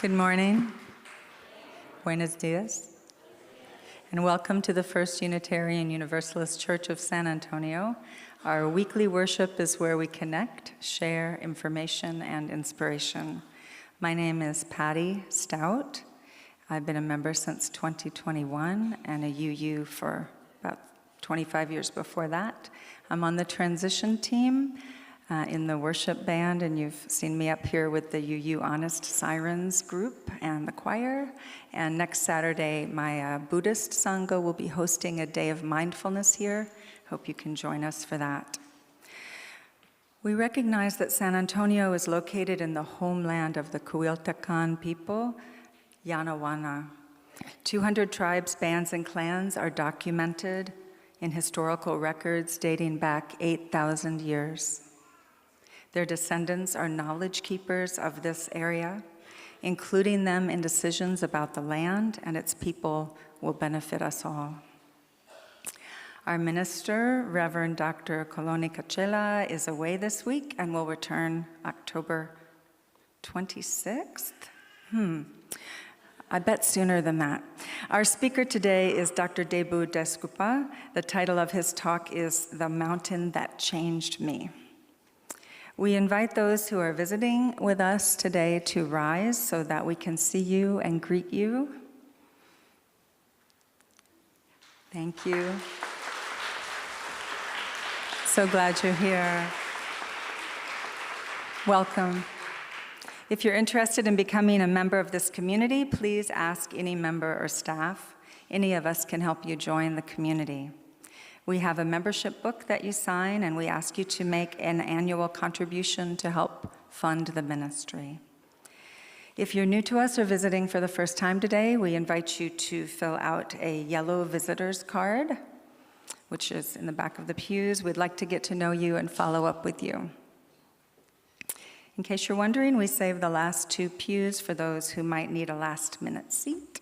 Good morning. Buenos dias. And welcome to the First Unitarian Universalist Church of San Antonio. Our weekly worship is where we connect, share information and inspiration. My name is Patty Stout. I've been a member since 2021 and a UU for about 25 years before that. I'm on the transition team in the worship band, and you've seen me up here with the UU Honest Sirens group and the choir. And next Saturday, my Buddhist Sangha will be hosting a day of mindfulness here. Hope you can join us for that. We recognize that San Antonio is located in the homeland of the Cuiltecan people, Yanawana. 200 tribes, bands, and clans are documented in historical records dating back 8,000 years. Their descendants are knowledge keepers of this area. Including them in decisions about the land and its people will benefit us all. Our minister, Reverend Dr. Coloni Cachela, is away this week and will return October 26th? I bet sooner than that. Our speaker today is Dr. Debu Dasgupta. The title of his talk is The Mountain That Changed Me. We invite those who are visiting with us today to rise so that we can see you and greet you. Thank you. So glad you're here. Welcome. If you're interested in becoming a member of this community, please ask any member or staff. Any of us can help you join the community. We have a membership book that you sign, and we ask you to make an annual contribution to help fund the ministry. If you're new to us or visiting for the first time today, we invite you to fill out a yellow visitor's card, which is in the back of the pews. We'd like to get to know you and follow up with you. In case you're wondering, we saved the last 2 pews for those who might need a last-minute seat.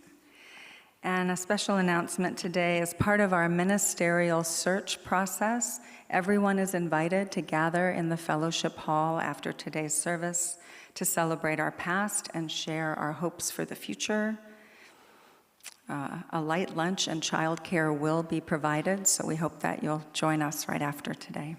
And a special announcement today, as part of our ministerial search process, everyone is invited to gather in the fellowship hall after today's service to celebrate our past and share our hopes for the future. A light lunch and childcare will be provided, so we hope that you'll join us right after today.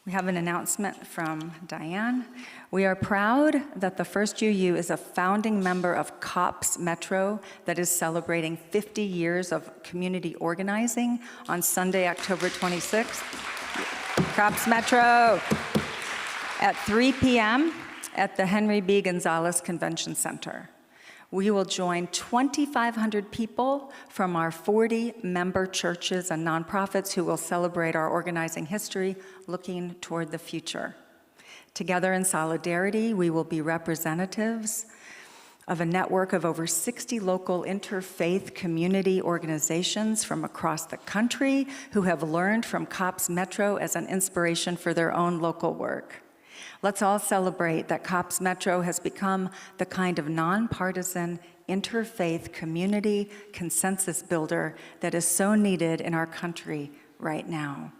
We have an announcement from Diane. We are proud that the First UU is a founding member of COPS Metro that is celebrating 50 years of community organizing on Sunday, October 26th. COPS Metro at 3 p.m. at the Henry B. Gonzalez Convention Center. We will join 2,500 people from our 40 member churches and nonprofits who will celebrate our organizing history, looking toward the future. Together in solidarity, we will be representatives of a network of over 60 local interfaith community organizations from across the country who have learned from COPS Metro as an inspiration for their own local work. Let's all celebrate that COPS Metro has become the kind of nonpartisan, interfaith community consensus builder that is so needed in our country right now.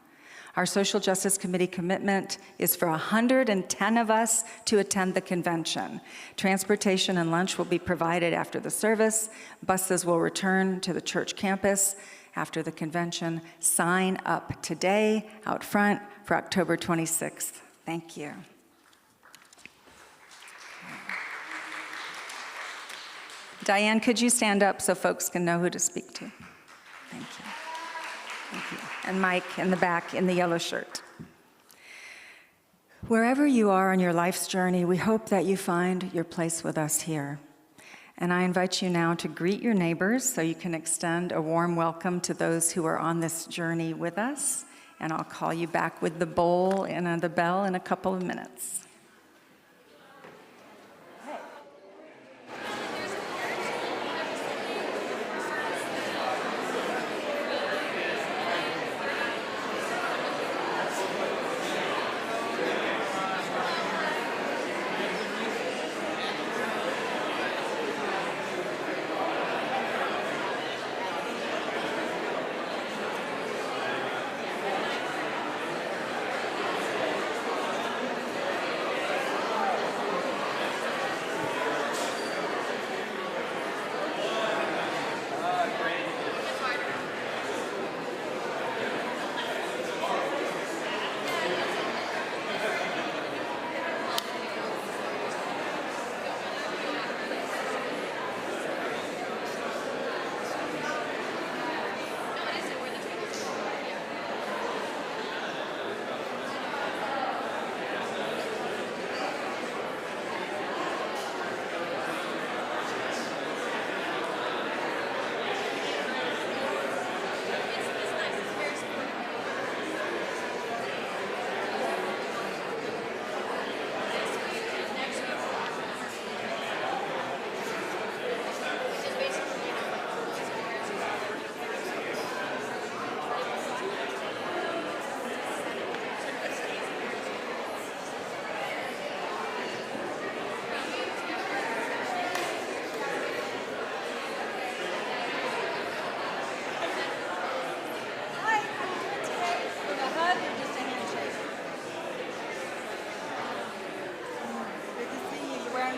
Our Social Justice Committee commitment is for 110 of us to attend the convention. Transportation and lunch will be provided after the service. Buses will return to the church campus after the convention. Sign up today out front for October 26th. Thank you. Diane, could you stand up so folks can know who to speak to? Thank you. Thank you. And Mike in the back in the yellow shirt. Wherever you are on your life's journey, we hope that you find your place with us here. And I invite you now to greet your neighbors so you can extend a warm welcome to those who are on this journey with us. And I'll call you back with the bowl and the bell in a couple of minutes.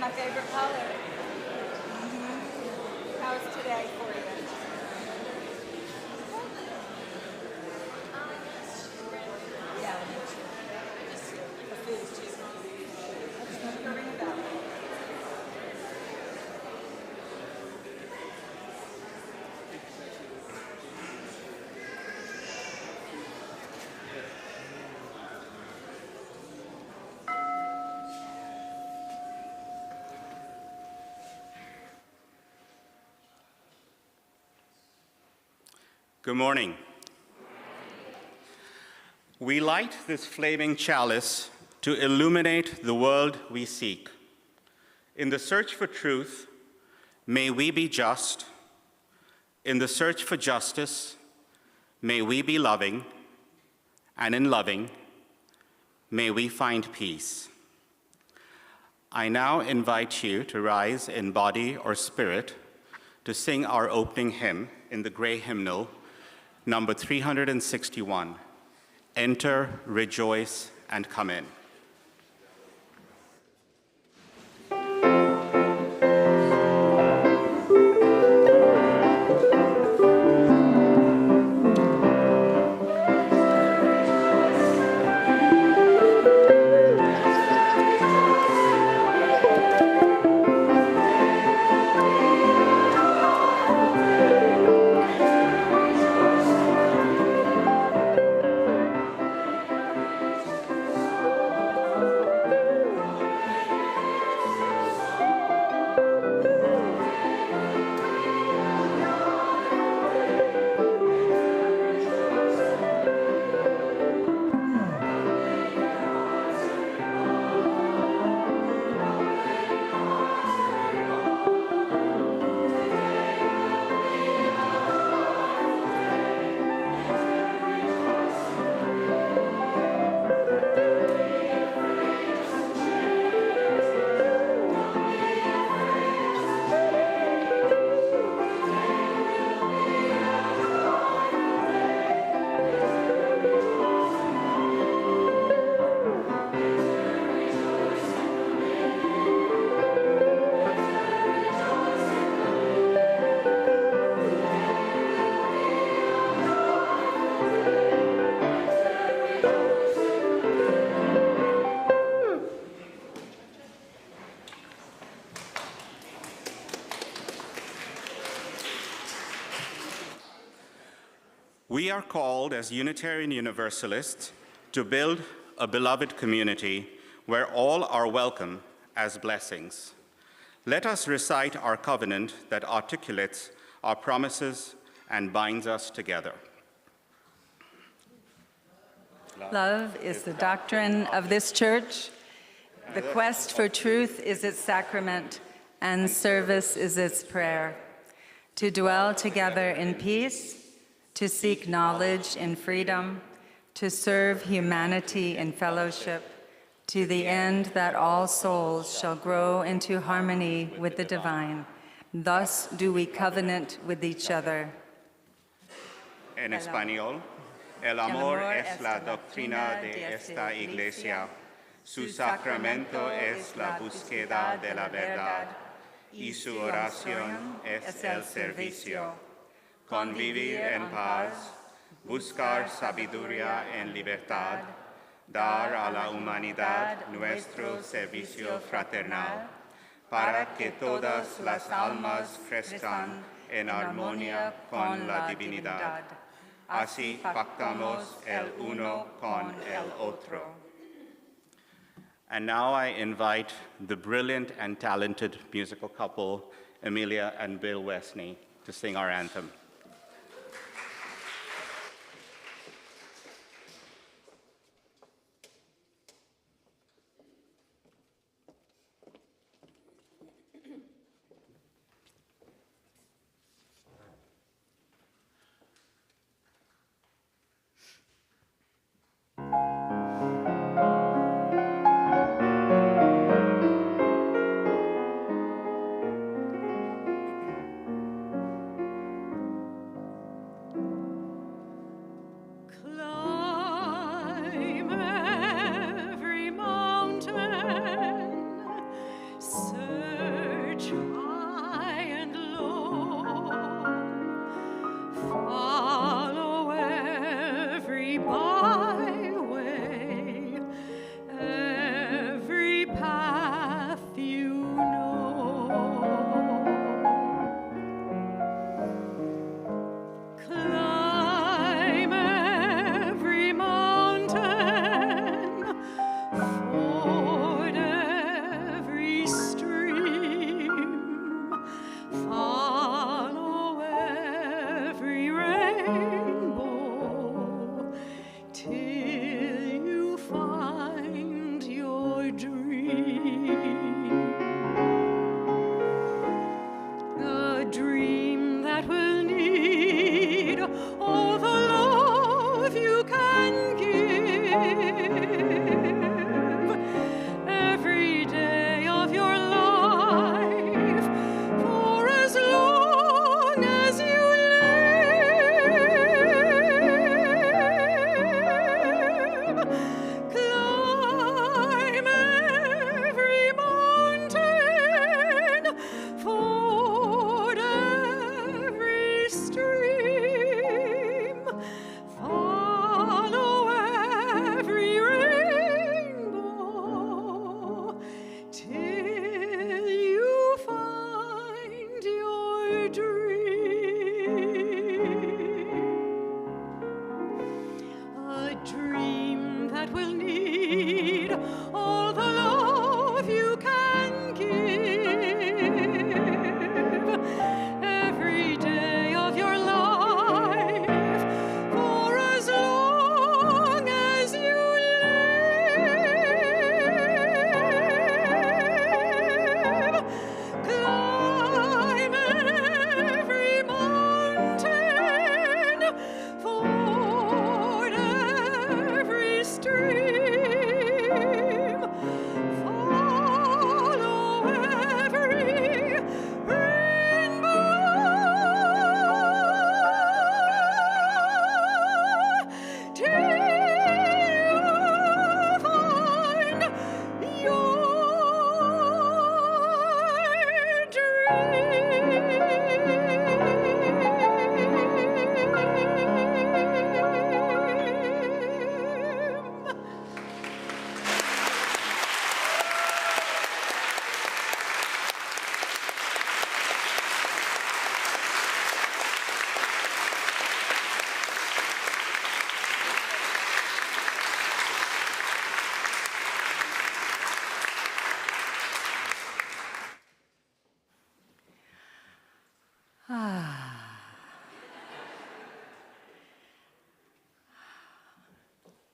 my favorite color. How's today for you? Yeah. The food too. Ring a bell. Good morning. We light this flaming chalice to illuminate the world we seek. In the search for truth, may we be just. In the search for justice, may we be loving. And in loving, may we find peace. I now invite you to rise in body or spirit to sing our opening hymn in the Gray Hymnal, number 361, Enter, Rejoice, and Come In. We are called as Unitarian Universalists to build a beloved community where all are welcome as blessings. Let us recite our covenant that articulates our promises and binds us together. Love is the doctrine of this church. The quest for truth is its sacrament, and service is its prayer. To dwell together in peace, to seek knowledge in freedom, to serve humanity in fellowship, to the end that all souls shall grow into harmony with the divine. Thus do we covenant with each other. En español, el amor es la doctrina de esta iglesia. Su sacramento es la búsqueda de la verdad y su oración es el servicio. Convivir en paz, buscar sabiduría en libertad, dar a la humanidad nuestro servicio fraternal, para que todas las almas crezcan en armonía con la divinidad. Así pactamos el uno con el otro. And now I invite the brilliant and talented musical couple, Emilia and Bill Westney, to sing our anthem. that will need all the love you can give every day of your life for as long as you live. Climb every mountain, ford every stream, follow every rainbow, till you find your dream.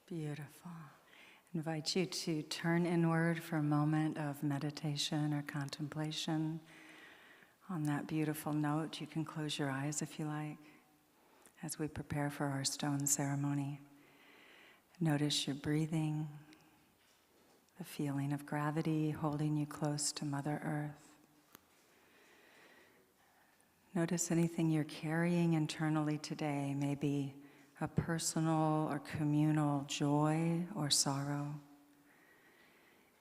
Beautiful. I invite you to turn inward for a moment of meditation or contemplation on that beautiful note. You can close your eyes if you like as we prepare for our stone ceremony. Notice your breathing, the feeling of gravity holding you close to Mother Earth. Notice anything you're carrying internally today, maybe a personal or communal joy or sorrow.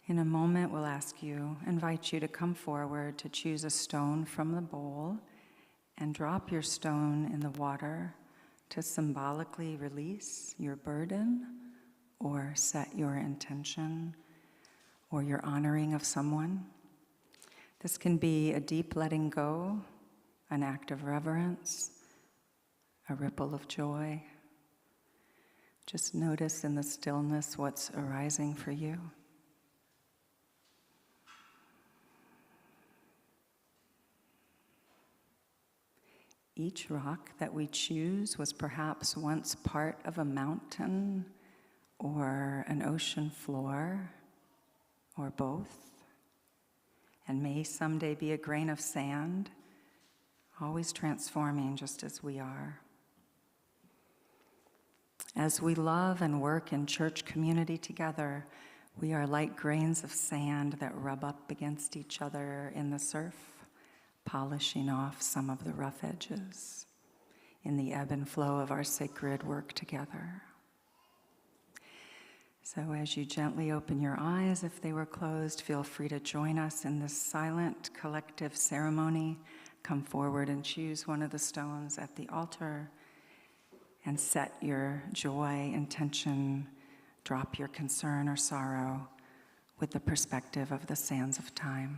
In a moment, we'll invite you to come forward to choose a stone from the bowl and drop your stone in the water to symbolically release your burden or set your intention or your honoring of someone. This can be a deep letting go, an act of reverence, a ripple of joy. Just notice in the stillness what's arising for you. Each rock that we choose was perhaps once part of a mountain or an ocean floor, or both, and may someday be a grain of sand, always transforming just as we are. As we love and work in church community together, we are like grains of sand that rub up against each other in the surf, polishing off some of the rough edges in the ebb and flow of our sacred work together. So as you gently open your eyes, if they were closed, feel free to join us in this silent collective ceremony. Come forward and choose one of the stones at the altar and set your joy, intention, drop your concern or sorrow with the perspective of the sands of time.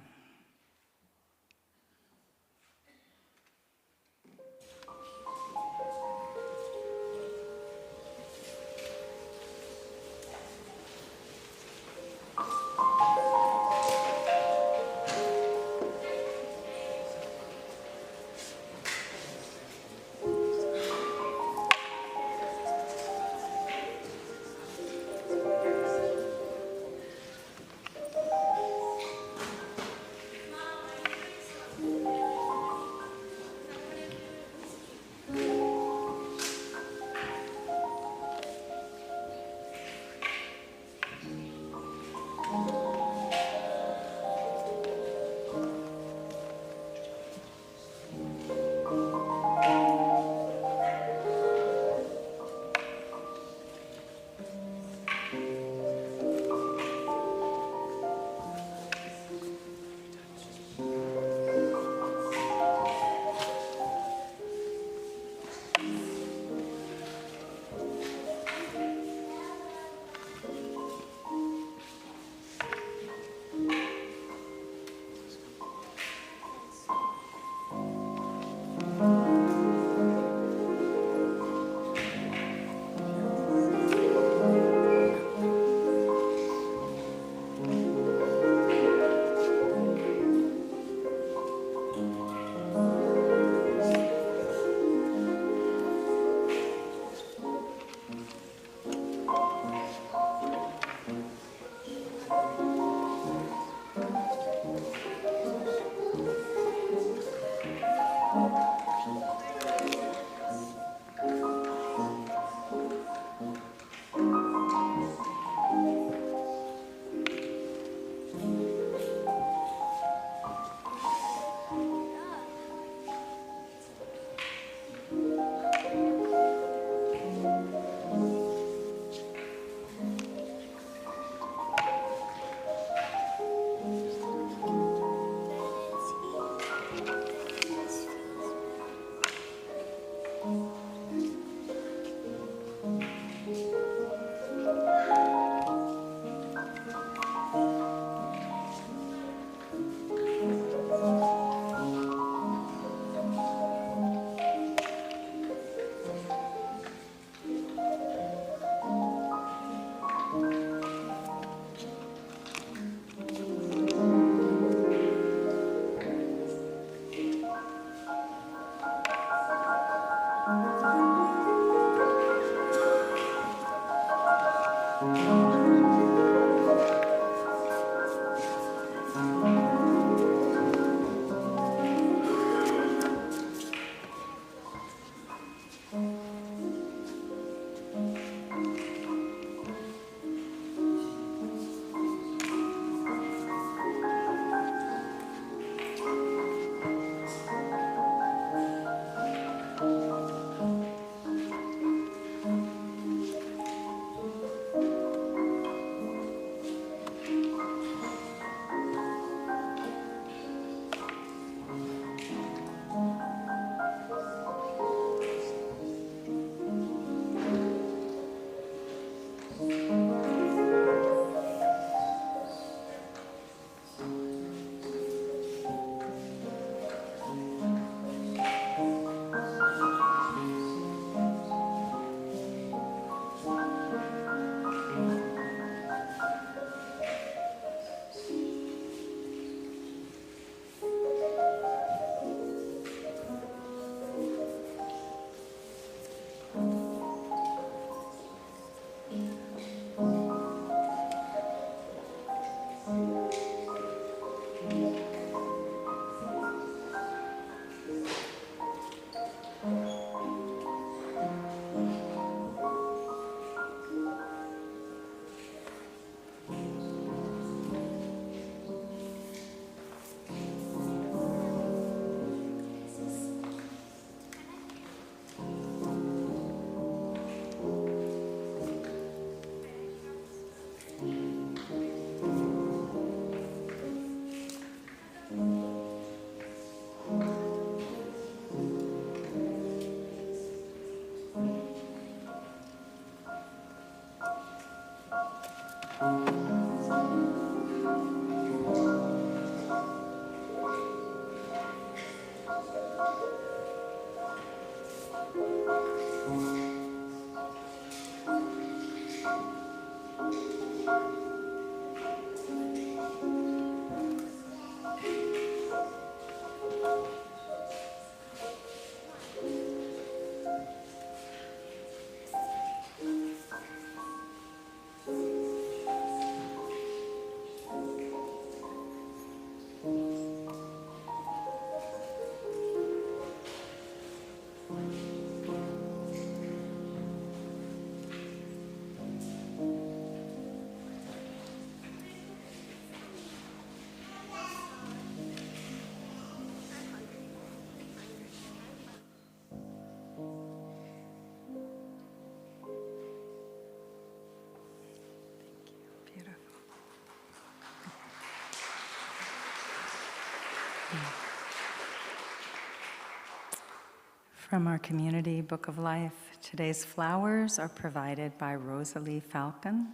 From our community book of life, today's flowers are provided by Rosalie Falcon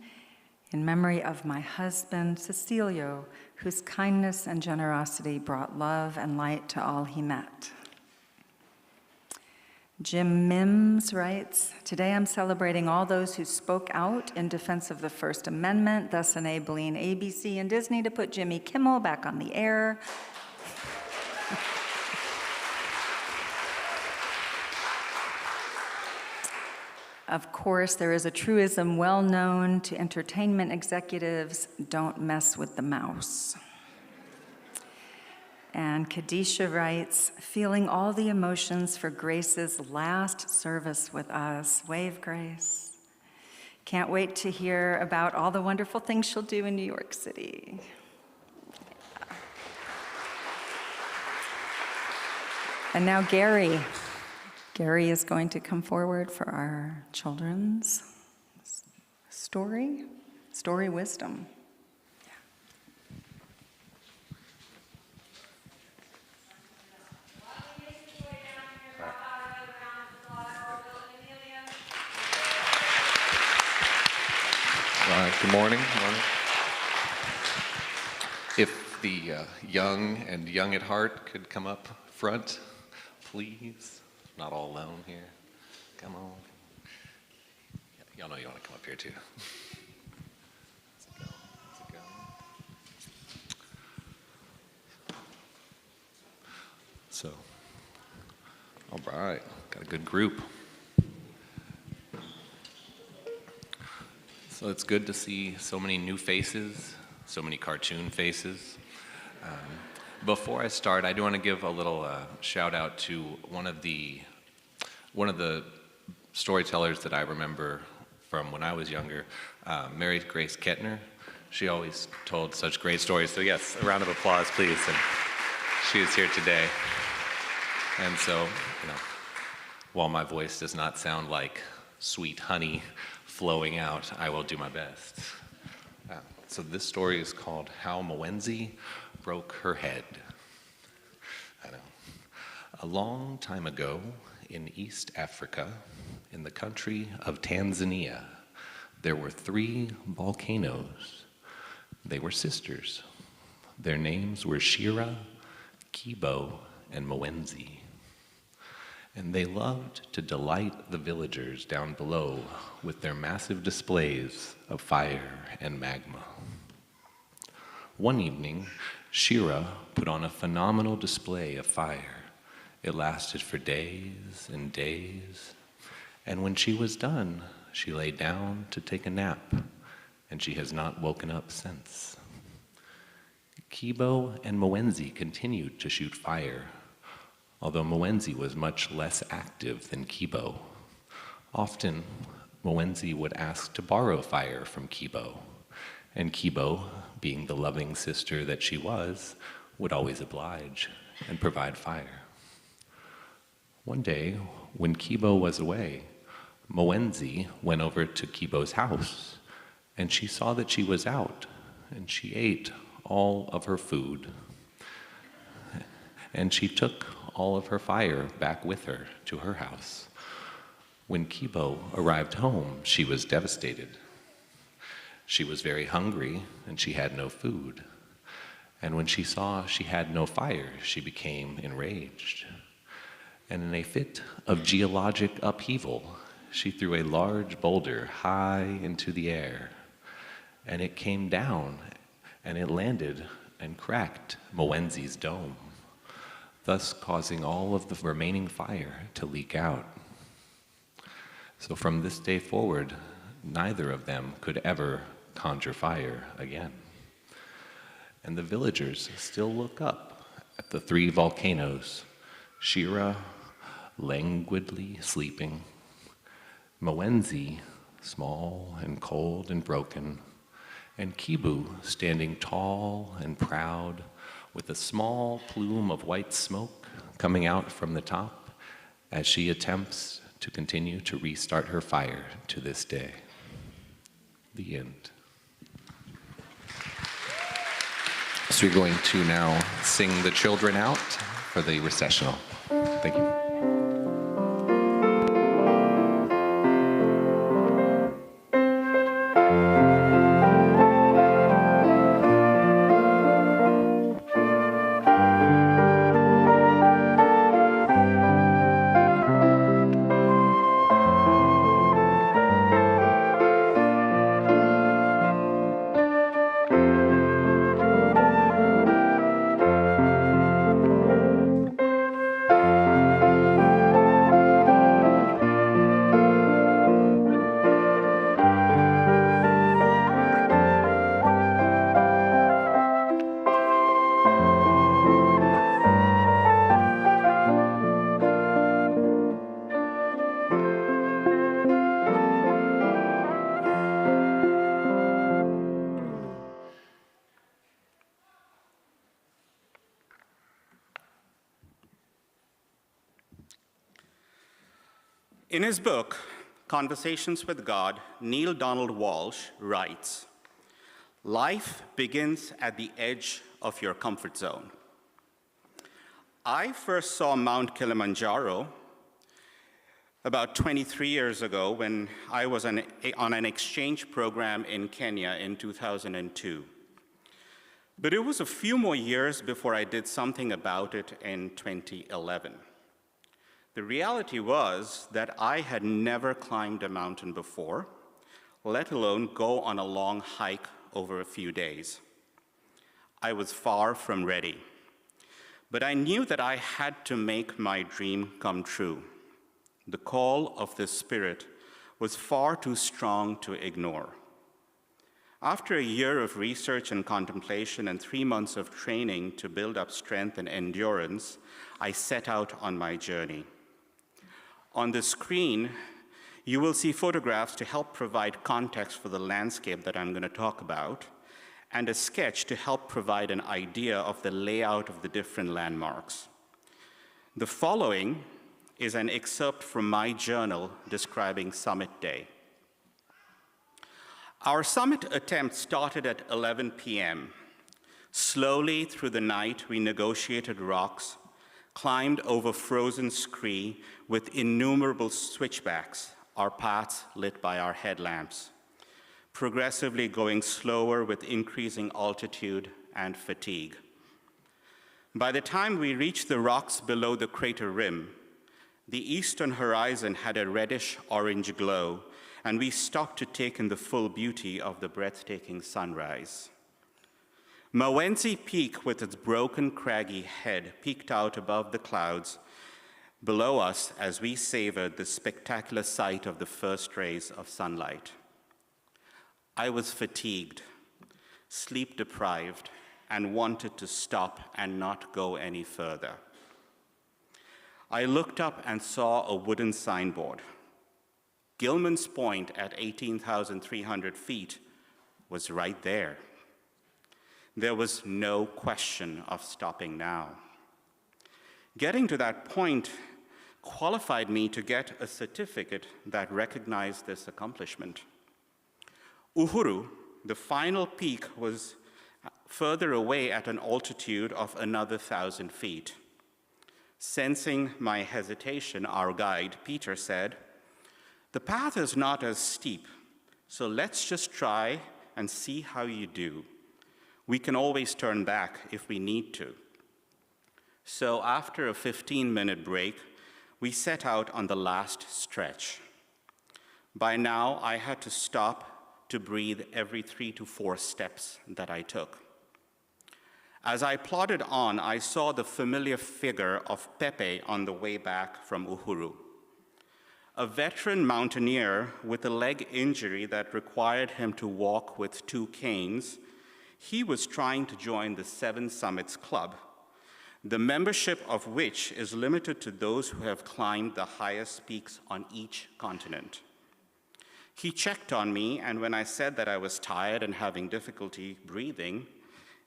in memory of my husband, Cecilio, whose kindness and generosity brought love and light to all he met. Jim Mims writes, today I'm celebrating all those who spoke out in defense of the First Amendment, thus enabling ABC and Disney to put Jimmy Kimmel back on the air. Of course, there is a truism well known to entertainment executives, don't mess with the mouse. And Kadisha writes, feeling all the emotions for Grace's last service with us. Wave, Grace. Can't wait to hear about all the wonderful things she'll do in New York City. And now Gary. Gary is going to come forward for our children's story wisdom. Good morning. If the young and young at heart could come up front, please. Not all alone here. Come on. Y'all know you want to come up here too. How's it going? So, all right, got a good group. So it's good to see so many new faces, so many cartoon faces. Before I start, I do want to give a little shout out to one of the storytellers that I remember from when I was younger, Mary Grace Kettner. She always told such great stories. So yes, a round of applause, please. And she is here today. And so, while my voice does not sound like sweet honey flowing out, I will do my best. So this story is called How Mwenzi Broke Her Head. A long time ago in East Africa, in the country of Tanzania, there were 3 volcanoes. They were sisters. Their names were Shira, Kibo, and Mwenzi. And they loved to delight the villagers down below with their massive displays of fire and magma. One evening, Shira put on a phenomenal display of fire. It lasted for days and days, and when she was done, she lay down to take a nap, and she has not woken up since. Kibo and Mwenzi continued to shoot fire, although Mwenzi was much less active than Kibo. Often, Mwenzi would ask to borrow fire from Kibo, and Kibo, being the loving sister that she was, would always oblige and provide fire. One day, when Kibo was away, Mwenzi went over to Kibo's house, and she saw that she was out, and she ate all of her food. And she took all of her fire back with her to her house. When Kibo arrived home, she was devastated. She was very hungry, and she had no food. And when she saw she had no fire, she became enraged. And in a fit of geologic upheaval, she threw a large boulder high into the air. And it came down, and it landed and cracked Mwenzi's dome, thus causing all of the remaining fire to leak out. So from this day forward, neither of them could ever conjure fire again. And the villagers still look up at the 3 volcanoes, Shira languidly sleeping, Mwenzi small and cold and broken, and Kibu standing tall and proud with a small plume of white smoke coming out from the top as she attempts to continue to restart her fire to this day. The end. So we're going to now sing the children out for the recessional. Thank you. In his book, Conversations with God, Neil Donald Walsh writes, "Life begins at the edge of your comfort zone. I first saw Mount Kilimanjaro about 23 years ago when I was on an exchange program in Kenya in 2002. But it was a few more years before I did something about it in 2011. The reality was that I had never climbed a mountain before, let alone go on a long hike over a few days. I was far from ready, but I knew that I had to make my dream come true. The call of the Spirit was far too strong to ignore. After a year of research and contemplation and 3 months of training to build up strength and endurance, I set out on my journey. On the screen, you will see photographs to help provide context for the landscape that I'm going to talk about, and a sketch to help provide an idea of the layout of the different landmarks. The following is an excerpt from my journal describing Summit Day. Our summit attempt started at 11 p.m. Slowly through the night, we negotiated rocks, climbed over frozen scree with innumerable switchbacks, our paths lit by our headlamps, progressively going slower with increasing altitude and fatigue. By the time we reached the rocks below the crater rim, the eastern horizon had a reddish-orange glow, and we stopped to take in the full beauty of the breathtaking sunrise. Mawenzi Peak, with its broken, craggy head, peeked out above the clouds below us as we savored the spectacular sight of the first rays of sunlight. I was fatigued, sleep-deprived, and wanted to stop and not go any further. I looked up and saw a wooden signboard. Gilman's Point at 18,300 feet was right there. There was no question of stopping now. Getting to that point qualified me to get a certificate that recognized this accomplishment. Uhuru, the final peak, was further away at an altitude of another 1,000 feet. Sensing my hesitation, our guide, Peter, said, "The path is not as steep, so let's just try and see how you do. We can always turn back if we need to." So after a 15-minute break, we set out on the last stretch. By now, I had to stop to breathe every 3 to 4 steps that I took. As I plodded on, I saw the familiar figure of Pepe on the way back from Uhuru. A veteran mountaineer with a leg injury that required him to walk with 2 canes, he was trying to join the Seven Summits Club, the membership of which is limited to those who have climbed the highest peaks on each continent. He checked on me, and when I said that I was tired and having difficulty breathing,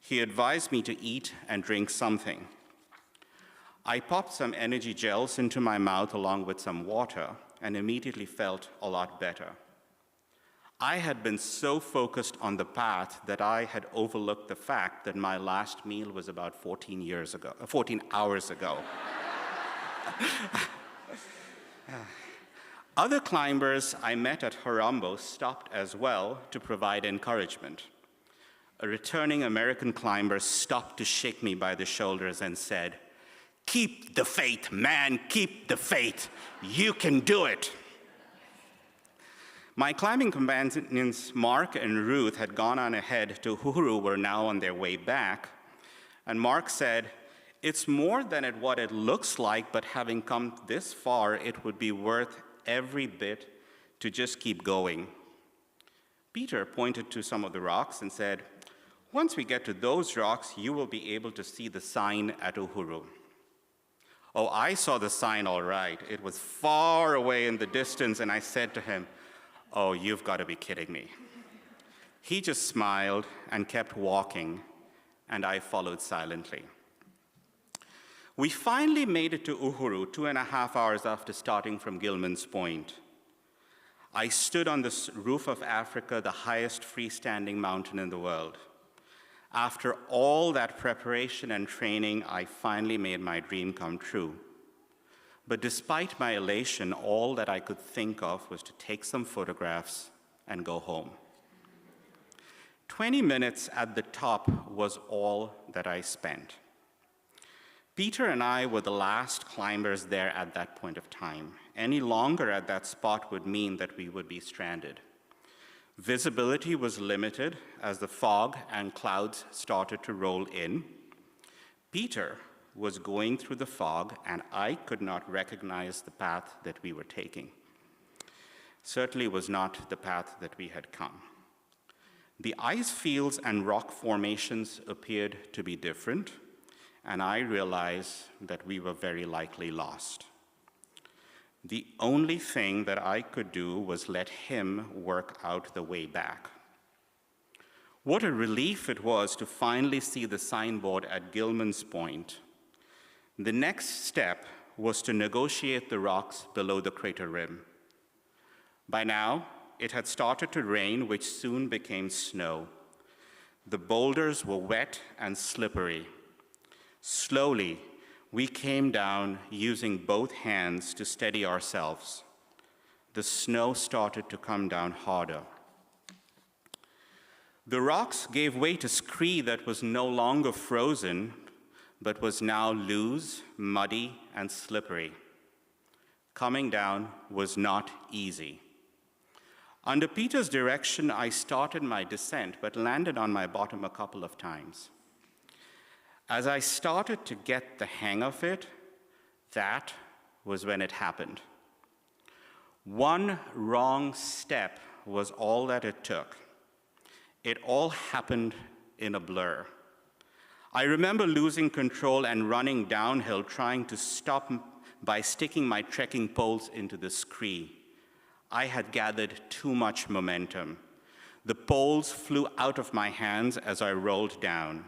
he advised me to eat and drink something. I popped some energy gels into my mouth along with some water and immediately felt a lot better. I had been so focused on the path that I had overlooked the fact that my last meal was about 14 hours ago. Other climbers I met at Hurambo stopped as well to provide encouragement. A returning American climber stopped to shake me by the shoulders and said, "Keep the faith, man, keep the faith. You can do it." My climbing companions, Mark and Ruth, had gone on ahead to Uhuru, were now on their way back. And Mark said, "It's more than what it looks like, but having come this far, it would be worth every bit to just keep going." Peter pointed to some of the rocks and said, "Once we get to those rocks, you will be able to see the sign at Uhuru." Oh, I saw the sign all right. It was far away in the distance, and I said to him, "Oh, you've got to be kidding me." He just smiled and kept walking, and I followed silently. We finally made it to Uhuru 2.5 hours after starting from Gilman's Point. I stood on the roof of Africa, the highest freestanding mountain in the world. After all that preparation and training, I finally made my dream come true. But despite my elation, all that I could think of was to take some photographs and go home. 20 minutes at the top was all that I spent. Peter and I were the last climbers there at that point of time. Any longer at that spot would mean that we would be stranded. Visibility was limited as the fog and clouds started to roll in. Peter was going through the fog, and I could not recognize the path that we were taking. Certainly was not the path that we had come. The ice fields and rock formations appeared to be different, and I realized that we were very likely lost. The only thing that I could do was let him work out the way back. What a relief it was to finally see the signboard at Gilman's Point. The next step was to negotiate the rocks below the crater rim. By now, it had started to rain, which soon became snow. The boulders were wet and slippery. Slowly, we came down using both hands to steady ourselves. The snow started to come down harder. The rocks gave way to scree that was no longer frozen, but was now loose, muddy, and slippery. Coming down was not easy. Under Peter's direction, I started my descent, but landed on my bottom a couple of times. As I started to get the hang of it, that was when it happened. One wrong step was all that it took. It all happened in a blur. I remember losing control and running downhill, trying to stop by sticking my trekking poles into the scree. I had gathered too much momentum. The poles flew out of my hands as I rolled down.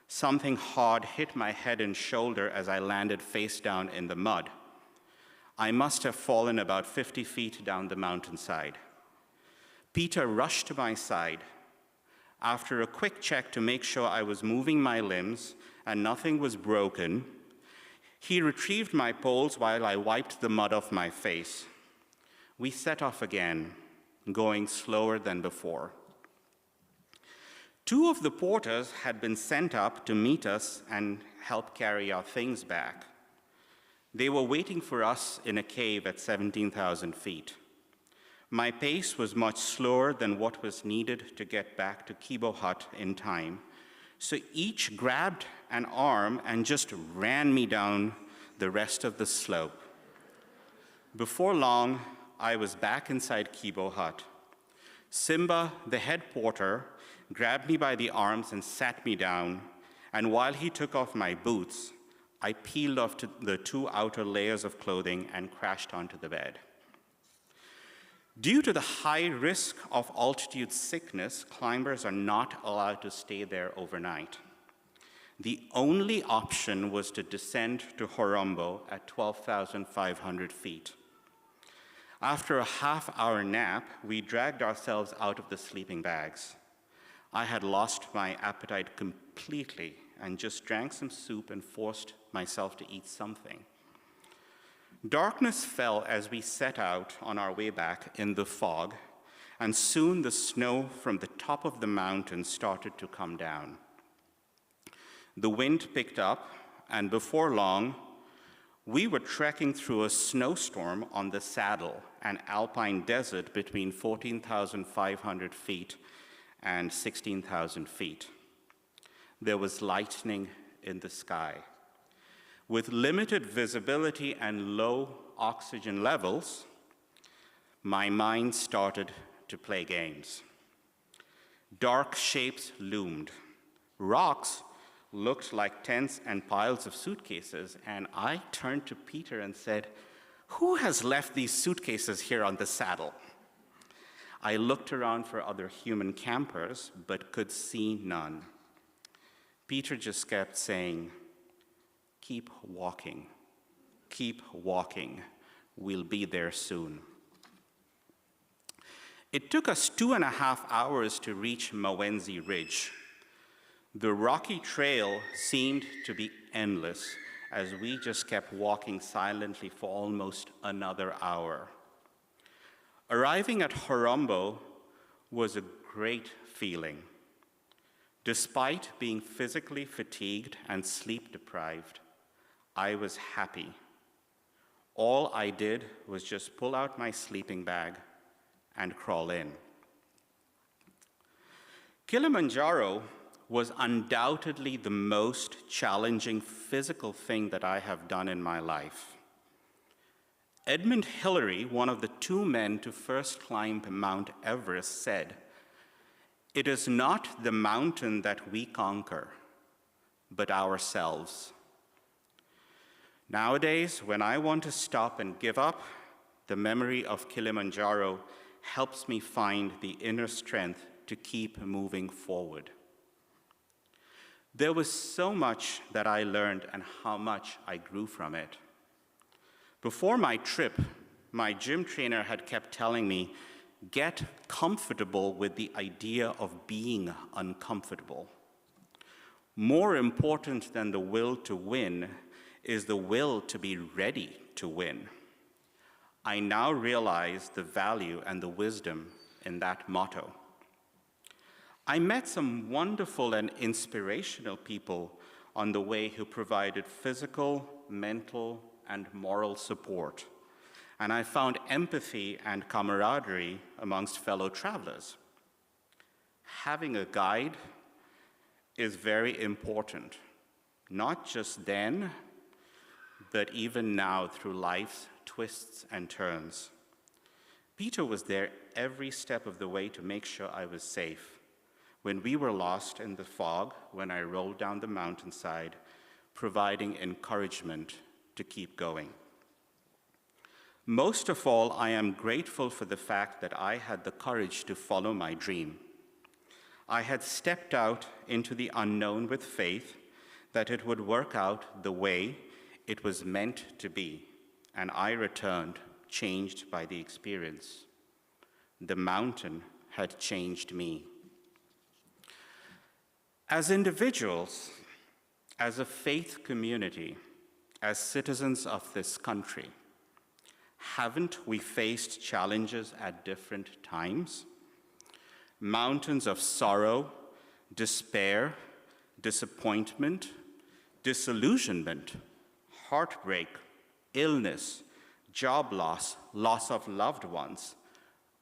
Something hard hit my head and shoulder as I landed face down in the mud. I must have fallen about 50 feet down the mountainside. Peter rushed to my side. After a quick check to make sure I was moving my limbs and nothing was broken, he retrieved my poles while I wiped the mud off my face. We set off again, going slower than before. Two of the porters had been sent up to meet us and help carry our things back. They were waiting for us in a cave at 17,000 feet. My pace was much slower than what was needed to get back to Kibo Hut in time, so each grabbed an arm and just ran me down the rest of the slope. Before long, I was back inside Kibo Hut. Simba, the head porter, grabbed me by the arms and sat me down, and while he took off my boots, I peeled off the two outer layers of clothing and crashed onto the bed. Due to the high risk of altitude sickness, climbers are not allowed to stay there overnight. The only option was to descend to Horombo at 12,500 feet. After a half-hour nap, we dragged ourselves out of the sleeping bags. I had lost my appetite completely and just drank some soup and forced myself to eat something. Darkness fell as we set out on our way back in the fog, and soon the snow from the top of the mountain started to come down. The wind picked up, and before long, we were trekking through a snowstorm on the Saddle, an alpine desert between 14,500 feet and 16,000 feet. There was lightning in the sky. With limited visibility and low oxygen levels, my mind started to play games. Dark shapes loomed. Rocks looked like tents and piles of suitcases, and I turned to Peter and said, "Who has left these suitcases here on the Saddle?" I looked around for other human campers, but could see none. Peter just kept saying, keep walking, we'll be there soon." It took us 2.5 hours to reach Mawenzi Ridge. The rocky trail seemed to be endless as we just kept walking silently for almost another hour. Arriving at Horombo was a great feeling. Despite being physically fatigued and sleep-deprived, I was happy. All I did was just pull out my sleeping bag and crawl in. Kilimanjaro was undoubtedly the most challenging physical thing that I have done in my life. Edmund Hillary, one of the two men to first climb Mount Everest, said, It is not the mountain that we conquer, but ourselves. Nowadays, when I want to stop and give up, the memory of Kilimanjaro helps me find the inner strength to keep moving forward. There was so much that I learned and how much I grew from it. Before my trip, my gym trainer had kept telling me, get comfortable with the idea of being uncomfortable. More important than the will to win is the will to be ready to win. I now realize the value and the wisdom in that motto. I met some wonderful and inspirational people on the way who provided physical, mental, and moral support. And I found empathy and camaraderie amongst fellow travelers. Having a guide is very important, not just then, but even now through life's twists and turns. Peter was there every step of the way to make sure I was safe. When we were lost in the fog, when I rolled down the mountainside, providing encouragement to keep going. Most of all, I am grateful for the fact that I had the courage to follow my dream. I had stepped out into the unknown with faith that it would work out the way it was meant to be, and I returned changed by the experience. The mountain had changed me. As individuals, as a faith community, as citizens of this country, haven't we faced challenges at different times? Mountains of sorrow, despair, disappointment, disillusionment, heartbreak, illness, job loss, loss of loved ones,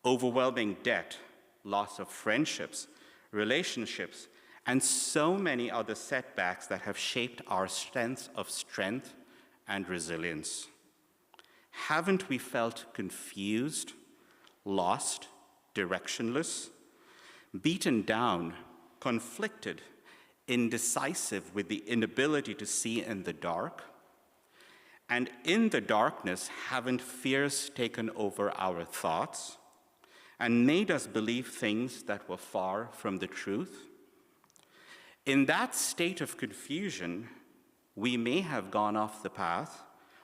overwhelming debt, loss of friendships, relationships, and so many other setbacks that have shaped our sense of strength and resilience. Haven't we felt confused, lost, directionless, beaten down, conflicted, indecisive with the inability to see in the dark? And in the darkness, haven't fears taken over our thoughts and made us believe things that were far from the truth? In that state of confusion, we may have gone off the path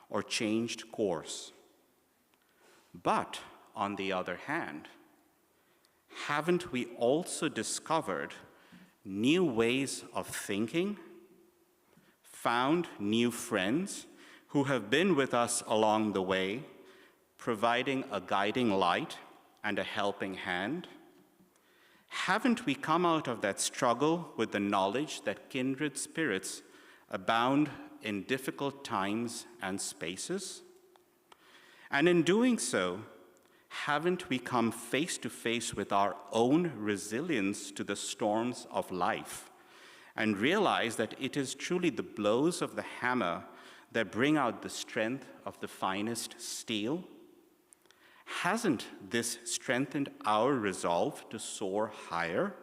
or changed course. But on the other hand, haven't we also discovered new ways of thinking, found new friends who have been with us along the way, providing a guiding light and a helping hand? Haven't we come out of that struggle with the knowledge that kindred spirits abound in difficult times and spaces? And in doing so, haven't we come face to face with our own resilience to the storms of life and realize that it is truly the blows of the hammer that bring out the strength of the finest steel? Hasn't this strengthened our resolve to soar higher?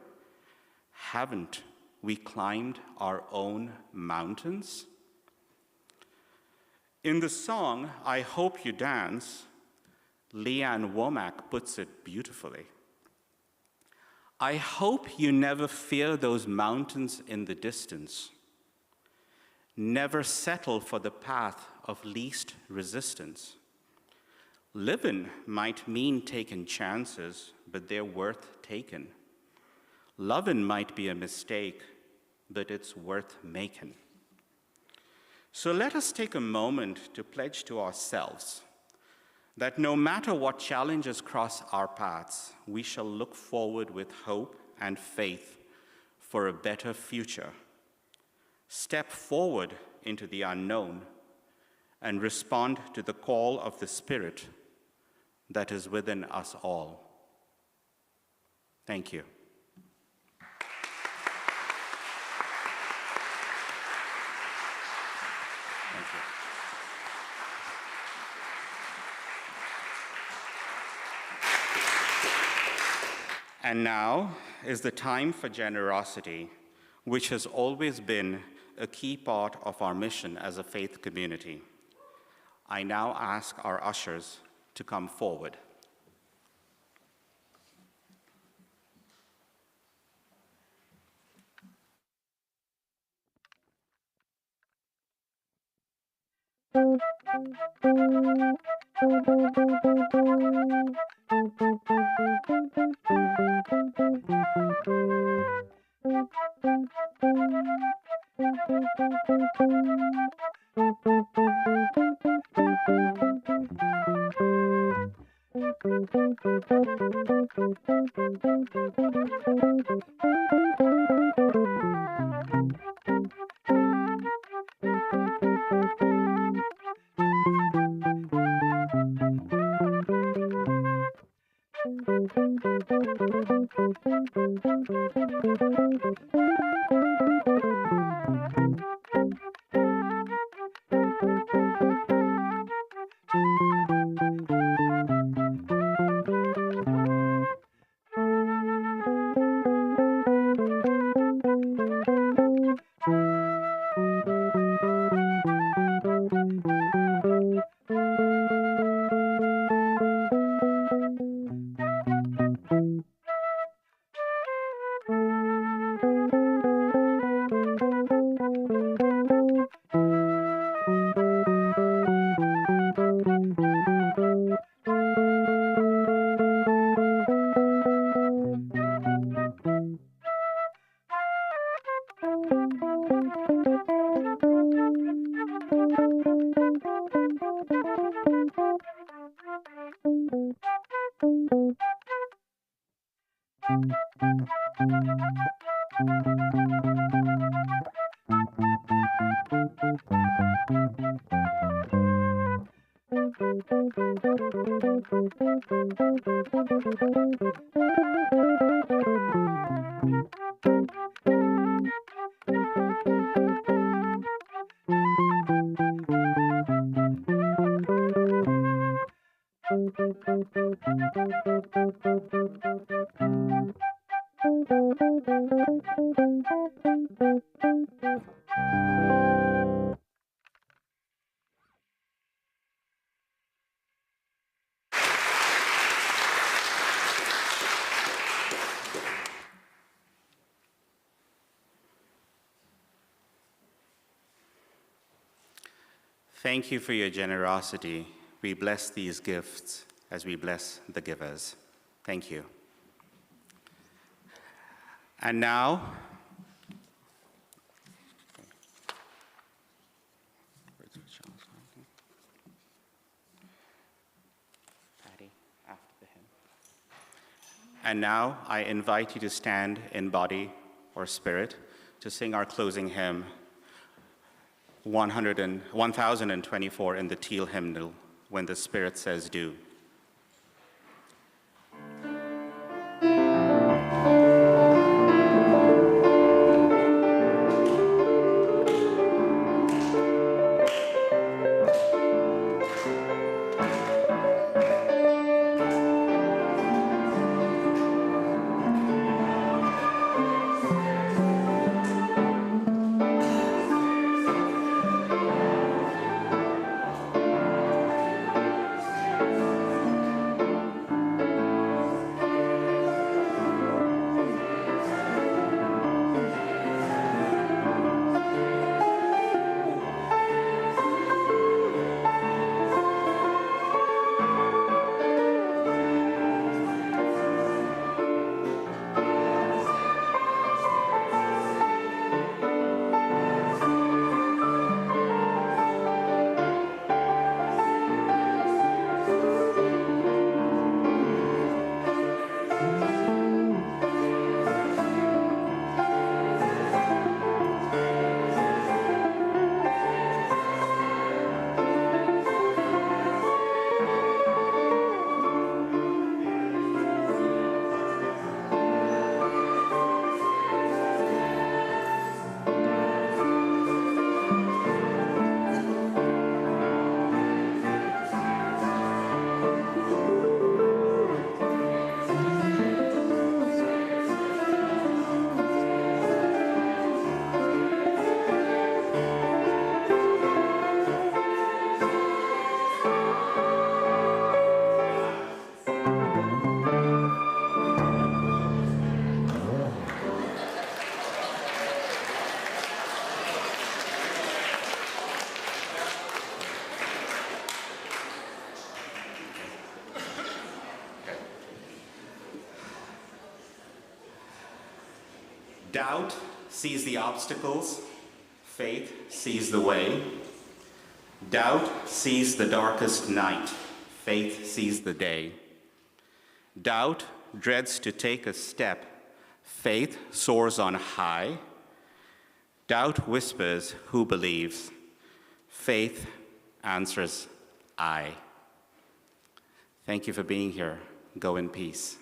Haven't we climbed our own mountains? In the song, I Hope You Dance, Leanne Womack puts it beautifully. I hope you never fear those mountains in the distance. Never settle for the path of least resistance. Living might mean taking chances, but they're worth taking. Loving might be a mistake, but it's worth making. So let us take a moment to pledge to ourselves that no matter what challenges cross our paths, we shall look forward with hope and faith for a better future. Step forward into the unknown and respond to the call of the Spirit that is within us all. Thank you. Thank you. And now, is the time for generosity, which has always been a key part of our mission as a faith community. I now ask our ushers to come forward. Thank you for your generosity. We bless these gifts as we bless the givers. Thank you. And now, I invite you to stand in body or spirit to sing our closing hymn, 1024 in the Teal hymnal, When the Spirit Says Do. Doubt sees the obstacles, faith sees the way. Doubt sees the darkest night, faith sees the day. Doubt dreads to take a step, faith soars on high. Doubt whispers, who believes? Faith answers, I. Thank you for being here. Go in peace.